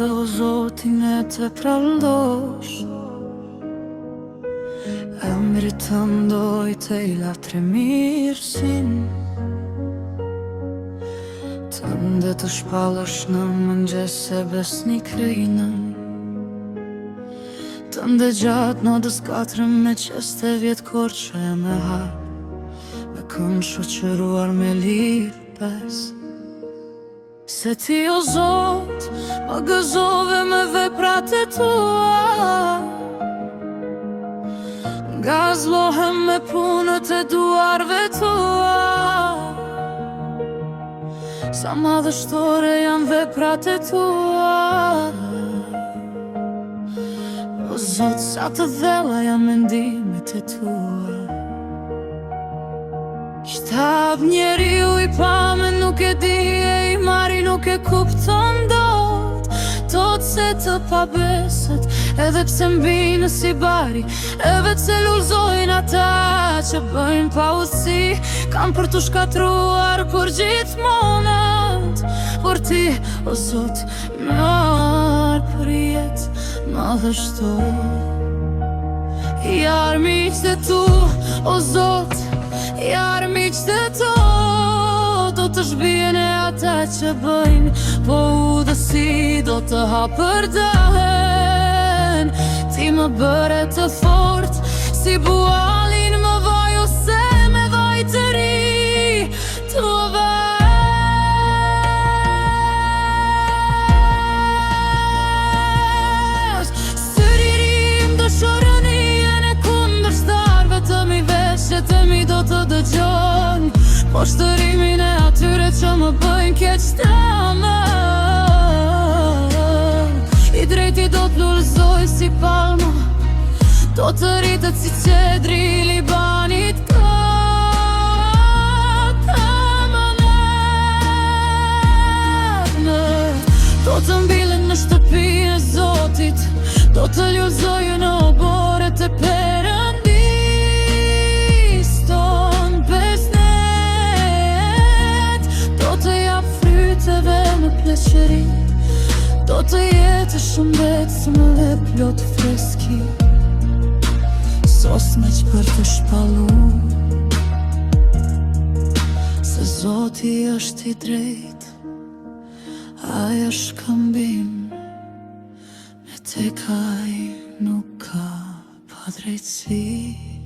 dhe o Zotin e të prallosh. Emri të ndoj të i latre mirësin, të ndë të shpallësh në mëngjes e besnik rejnën, të ndë gjatë në dës 4 me qeste vjetkor që e me hap, me kënë shoqëruar me lirë 5. Se ti o Zot, më gëzove me veprat e tua, nga zlohem me punët e duarve tua. Sa madhështore janë veprat e tua, o Zot, sa të dhella janë mendimet e tua. Qtab njeriu i pamen nuk e di e i mari nuk e kupton dot, tot se të pabeset, edhe pse mbinë si bari, e vetë se lullzojnë ata që bëjnë pa udhësi, kam për të shkatruar kur gjithmonat, por ti, o Zot, më arë për jetë madhështor. Jarë miqtë e tu, o Zot, jarë miqtë e tu, do të shbjen e ata që bëjnë po udhësi, do të hapërdahen. Ti më bëre të fort, si bualin më vaj ose me vaj të ri, të vaj. Sëririm dëshorënien e kundërshtarve të mi vesh të mi do të dëgjon, po shtërimin e atyre që më bëjnë keq të më. I drejti do t'lullzoj si palma, do të rritët si qedri i Libanit. Do të mbilen në shtëpinë e Zotit, do të lullzojë në oboret e Perëndis. Do të jetë shëndetshëm dhe plot freski, sos me që për të shpallu, se Zoti është i drejt, ai është këmbim, me tek ai nuk ka padrejtësi.